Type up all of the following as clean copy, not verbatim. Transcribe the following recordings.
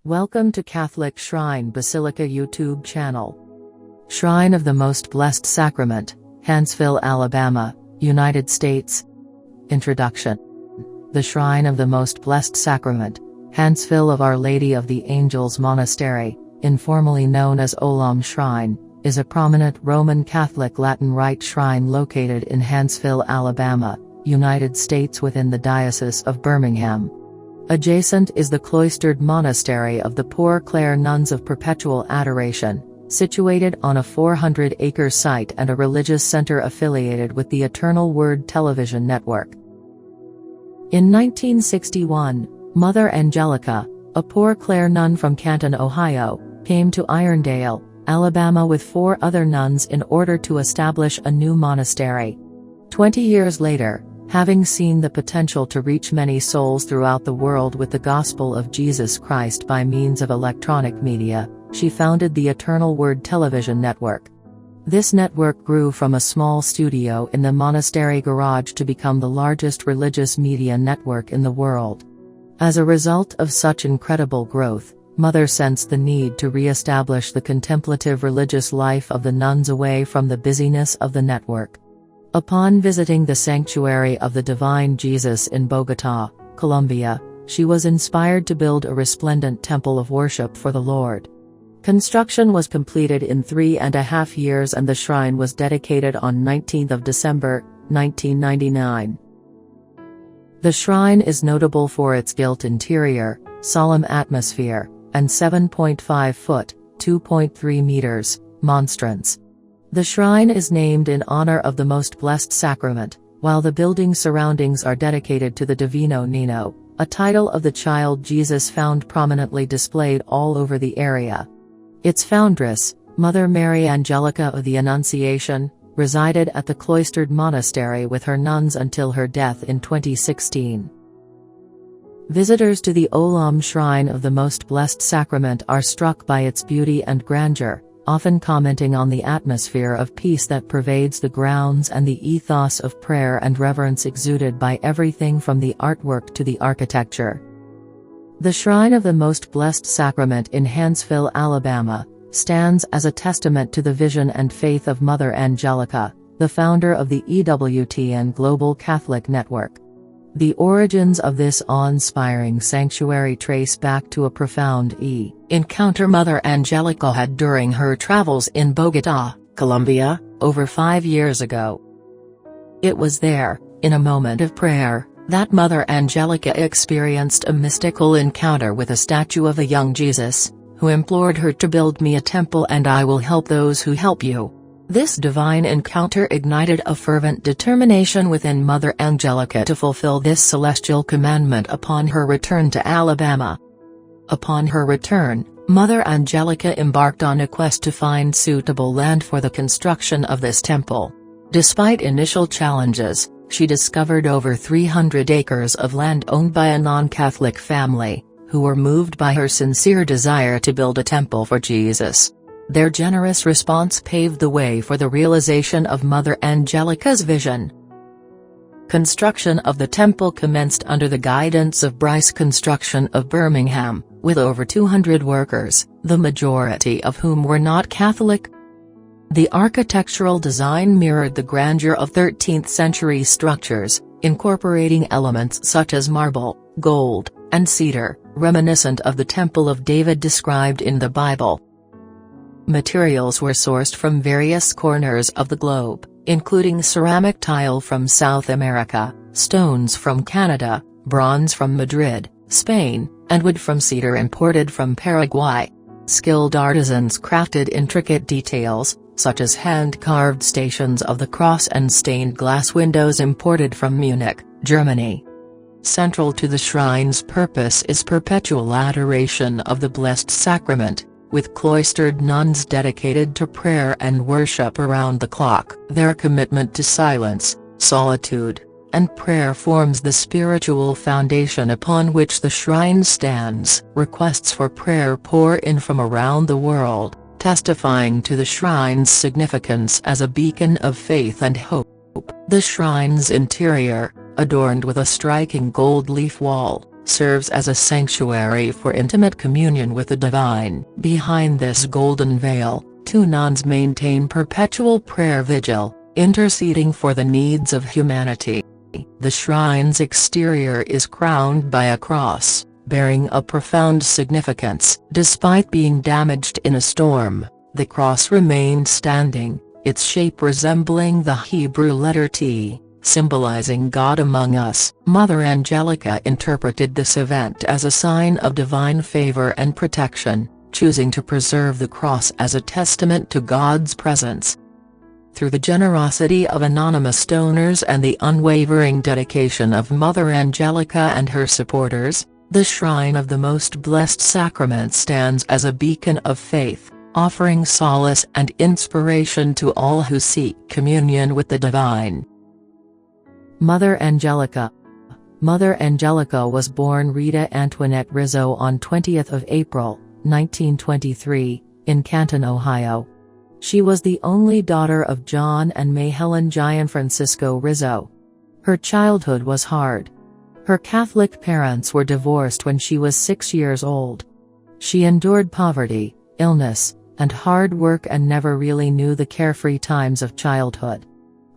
Welcome to Catholic Shrine Basilica YouTube channel. Shrine of the Most Blessed Sacrament, Hanceville, Alabama, United States. Introduction. The Shrine of the Most Blessed Sacrament, Hanceville of Our Lady of the Angels Monastery, informally known as OLAM Shrine, is a prominent Roman Catholic Latin Rite shrine located in Hanceville, Alabama, United States within the Diocese of Birmingham. Adjacent is the cloistered monastery of the Poor Clare Nuns of Perpetual Adoration, situated on a 400-acre site and a religious center affiliated with the Eternal Word television network. In 1961, Mother Angelica, a Poor Clare nun from Canton, Ohio, came to Irondale, Alabama with 4 other nuns in order to establish a new monastery. 20 years later, having seen the potential to reach many souls throughout the world with the gospel of Jesus Christ by means of electronic media, she founded the Eternal Word television network. This network grew from a small studio in the monastery garage to become the largest religious media network in the world. As a result of such incredible growth, Mother sensed the need to re-establish the contemplative religious life of the nuns away from the busyness of the network. Upon visiting the Sanctuary of the Divine Jesus in Bogotá, Colombia, she was inspired to build a resplendent temple of worship for the Lord. Construction was completed in 3.5 years and the shrine was dedicated on 19th of December, 1999. The shrine is notable for its gilt interior, solemn atmosphere, and 7.5-foot, 2.3 meters, monstrance. The shrine is named in honor of the Most Blessed Sacrament, while the building surroundings are dedicated to the Divino Niño, a title of the child Jesus found prominently displayed all over the area. Its foundress, Mother Mary Angelica of the Annunciation, resided at the cloistered monastery with her nuns until her death in 2016. Visitors to the OLAM Shrine of the Most Blessed Sacrament are struck by its beauty and grandeur, often commenting on the atmosphere of peace that pervades the grounds and the ethos of prayer and reverence exuded by everything from the artwork to the architecture. The Shrine of the Most Blessed Sacrament in Hanceville, Alabama, stands as a testament to the vision and faith of Mother Angelica, the founder of the EWTN Global Catholic Network. The origins of this awe-inspiring sanctuary trace back to a profound encounter Mother Angelica had during her travels in Bogotá, Colombia, over 5 years ago. It was there, in a moment of prayer, that Mother Angelica experienced a mystical encounter with a statue of a young Jesus, who implored her to build me a temple and I will help those who help you. This divine encounter ignited a fervent determination within Mother Angelica to fulfill this celestial commandment upon her return to Alabama. Upon her return, Mother Angelica embarked on a quest to find suitable land for the construction of this temple. Despite initial challenges, she discovered over 300 acres of land owned by a non-Catholic family, who were moved by her sincere desire to build a temple for Jesus. Their generous response paved the way for the realization of Mother Angelica's vision. Construction of the temple commenced under the guidance of Bryce Construction of Birmingham, with over 200 workers, the majority of whom were not Catholic. The architectural design mirrored the grandeur of 13th-century structures, incorporating elements such as marble, gold, and cedar, reminiscent of the Temple of David described in the Bible. Materials were sourced from various corners of the globe, including ceramic tile from South America, stones from Canada, bronze from Madrid, Spain, and wood from cedar imported from Paraguay. Skilled artisans crafted intricate details, such as hand-carved Stations of the Cross and stained glass windows imported from Munich, Germany. Central to the shrine's purpose is perpetual adoration of the Blessed Sacrament, with cloistered nuns dedicated to prayer and worship around the clock. Their commitment to silence, solitude, and prayer forms the spiritual foundation upon which the shrine stands. Requests for prayer pour in from around the world, testifying to the shrine's significance as a beacon of faith and hope. The shrine's interior, adorned with a striking gold leaf wall, serves as a sanctuary for intimate communion with the divine. Behind this golden veil, 2 nuns maintain perpetual prayer vigil, interceding for the needs of humanity. The shrine's exterior is crowned by a cross, bearing a profound significance. Despite being damaged in a storm, the cross remained standing, its shape resembling the Hebrew letter T, symbolizing God among us. Mother Angelica interpreted this event as a sign of divine favor and protection, choosing to preserve the cross as a testament to God's presence. Through the generosity of anonymous donors and the unwavering dedication of Mother Angelica and her supporters, the Shrine of the Most Blessed Sacrament stands as a beacon of faith, offering solace and inspiration to all who seek communion with the divine. Mother Angelica. Mother Angelica was born Rita Antoinette Rizzo on 20th of April, 1923, in Canton, Ohio. She was the only daughter of John and May Helen Gianfrancisco Rizzo. Her childhood was hard. Her Catholic parents were divorced when she was 6 years old. She endured poverty, illness, and hard work and never really knew the carefree times of childhood.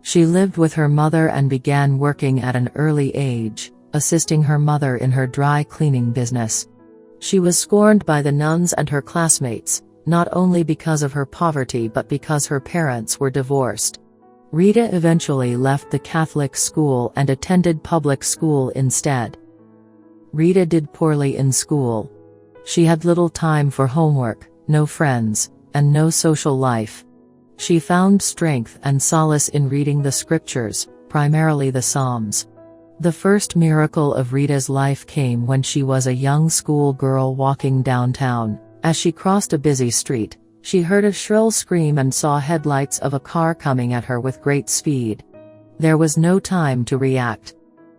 She lived with her mother and began working at an early age, assisting her mother in her dry cleaning business. She was scorned by the nuns and her classmates, not only because of her poverty but because her parents were divorced. Rita eventually left the Catholic school and attended public school instead. Rita did poorly in school. She had little time for homework, no friends, and no social life. She found strength and solace in reading the scriptures, primarily the Psalms. The first miracle of Rita's life came when she was a young schoolgirl walking downtown. As she crossed a busy street, she heard a shrill scream and saw headlights of a car coming at her with great speed. There was no time to react.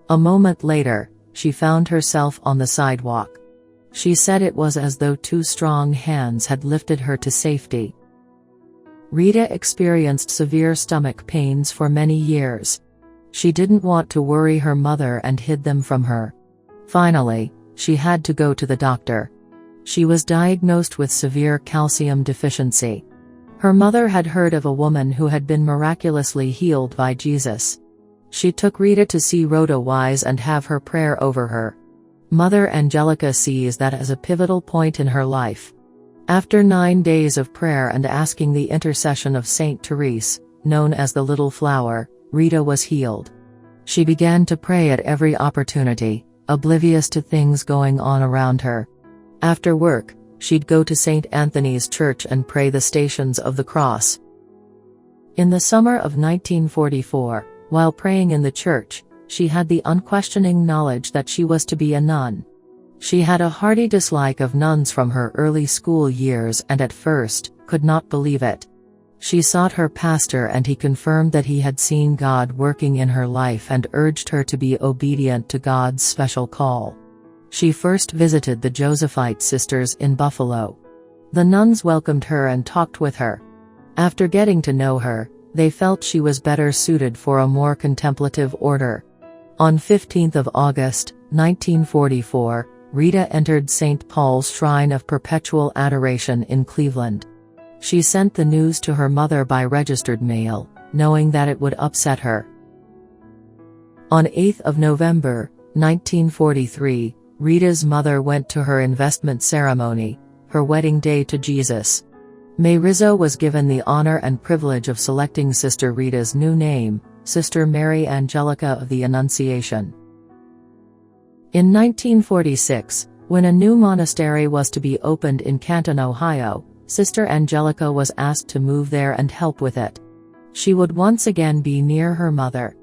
A moment later, she found herself on the sidewalk. She said it was as though 2 strong hands had lifted her to safety. Rita experienced severe stomach pains for many years. She didn't want to worry her mother and hid them from her. Finally, she had to go to the doctor. She was diagnosed with severe calcium deficiency. Her mother had heard of a woman who had been miraculously healed by Jesus. She took Rita to see Rhoda Wise and have her prayer over her. Mother Angelica sees that as a pivotal point in her life. After 9 days of prayer and asking the intercession of Saint Therese, known as the Little Flower, Rita was healed. She began to pray at every opportunity, oblivious to things going on around her. After work, she'd go to St. Anthony's Church and pray the Stations of the Cross. In the summer of 1944, while praying in the church, she had the unquestioning knowledge that she was to be a nun. She had a hearty dislike of nuns from her early school years and at first, could not believe it. She sought her pastor and he confirmed that he had seen God working in her life and urged her to be obedient to God's special call. She first visited the Josephite sisters in Buffalo. The nuns welcomed her and talked with her. After getting to know her, they felt she was better suited for a more contemplative order. On 15th of August, 1944, Rita entered St. Paul's Shrine of Perpetual Adoration in Cleveland. She sent the news to her mother by registered mail, knowing that it would upset her. On 8th of November, 1943, Rita's mother went to her investment ceremony, her wedding day to Jesus. May Rizzo was given the honor and privilege of selecting Sister Rita's new name, Sister Mary Angelica of the Annunciation. In 1946, when a new monastery was to be opened in Canton, Ohio, Sister Angelica was asked to move there and help with it. She would once again be near her mother.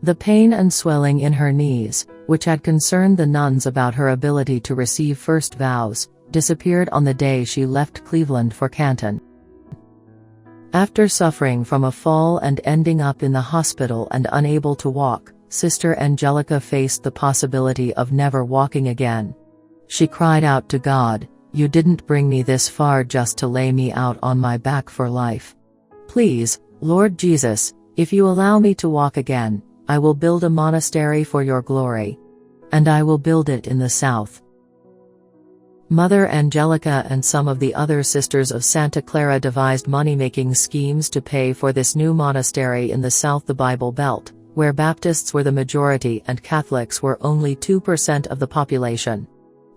The pain and swelling in her knees, which had concerned the nuns about her ability to receive first vows, disappeared on the day she left Cleveland for Canton. After suffering from a fall and ending up in the hospital and unable to walk, Sister Angelica faced the possibility of never walking again. She cried out to God, "You didn't bring me this far just to lay me out on my back for life. Please, Lord Jesus, if you allow me to walk again, I will build a monastery for your glory." and I will build it in the south. Mother Angelica and some of the other Sisters of Santa Clara devised money-making schemes to pay for this new monastery in the South, the Bible Belt, where Baptists were the majority and Catholics were only 2% of the population.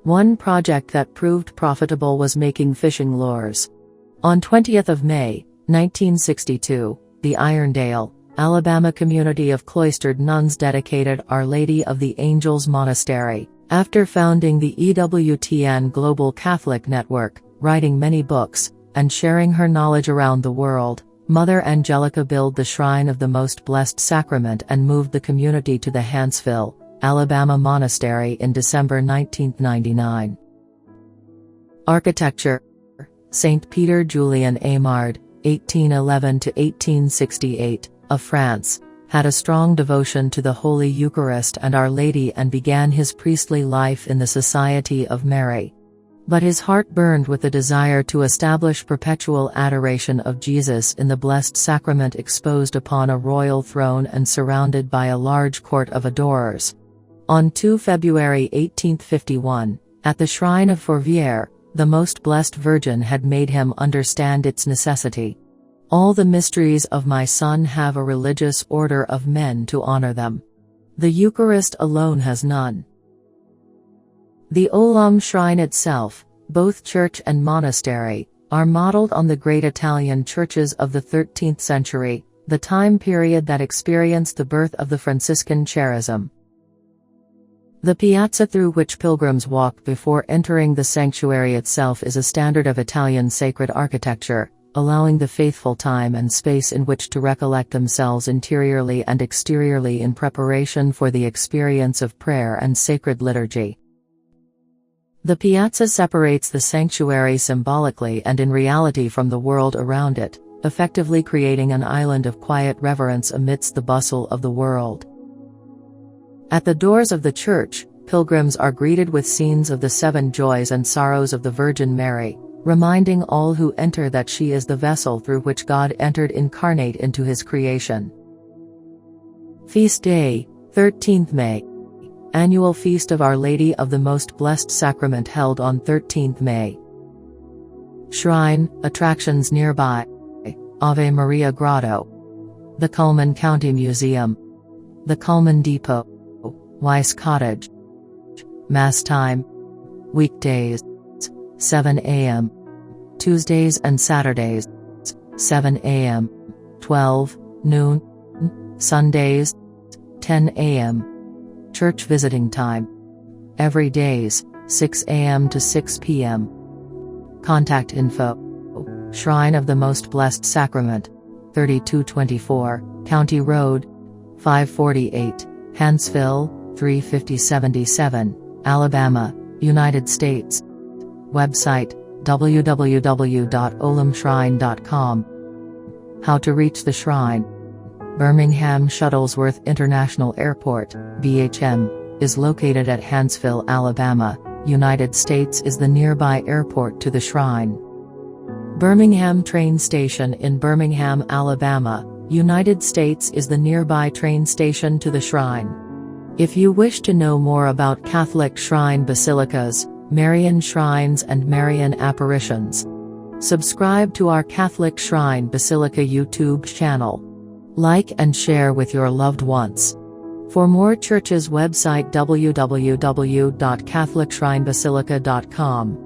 One project that proved profitable was making fishing lures. On 20th of May, 1962, the Irondale, Alabama community of cloistered nuns dedicated Our Lady of the Angels Monastery. After founding the EWTN Global Catholic Network, writing many books, and sharing her knowledge around the world, Mother Angelica built the Shrine of the Most Blessed Sacrament and moved the community to the Hanceville, Alabama Monastery in December 1999. Architecture: St. Peter Julien Aymard, 1811–1868, of France, had a strong devotion to the Holy Eucharist and Our Lady and began his priestly life in the Society of Mary. But his heart burned with the desire to establish perpetual adoration of Jesus in the Blessed Sacrament, exposed upon a royal throne and surrounded by a large court of adorers. On 2 February 1851, at the shrine of Fourvière, the Most Blessed Virgin had made him understand its necessity. All the mysteries of my Son have a religious order of men to honor them. The Eucharist alone has none. The OLAM shrine itself, both church and monastery, are modeled on the great Italian churches of the 13th century, the time period that experienced the birth of the Franciscan charism. The piazza through which pilgrims walk before entering the sanctuary itself is a standard of Italian sacred architecture, allowing the faithful time and space in which to recollect themselves interiorly and exteriorly in preparation for the experience of prayer and sacred liturgy. The piazza separates the sanctuary symbolically and in reality from the world around it, effectively creating an island of quiet reverence amidst the bustle of the world. At the doors of the church, pilgrims are greeted with scenes of the 7 joys and sorrows of the Virgin Mary, reminding all who enter that she is the vessel through which God entered incarnate into his creation. Feast Day, 13th May. Annual Feast of Our Lady of the Most Blessed Sacrament held on 13th May. Shrine, attractions nearby: Ave Maria Grotto, the Cullman County Museum, the Cullman Depot, Weiss Cottage. Mass time: weekdays, 7 a.m. Tuesdays and Saturdays, 7 a.m. 12 noon. Sundays, 10 a.m. Church visiting time: every days, 6 a.m. to 6 p.m. Contact info: Shrine of the Most Blessed Sacrament, 3224, County Road, 548, Hanceville, 35077, Alabama, United States. Website: www.olamshrine.com. How to reach the shrine: Birmingham Shuttlesworth International Airport, BHM, is located at Hanceville, Alabama, United States is the nearby airport to the shrine. Birmingham Train Station in Birmingham, Alabama, United States is the nearby train station to the shrine. If you wish to know more about Catholic shrine basilicas, Marian shrines and Marian apparitions, subscribe to our Catholic Shrine Basilica YouTube channel. Like and share with your loved ones. For more churches, website www.catholicshrinebasilica.com.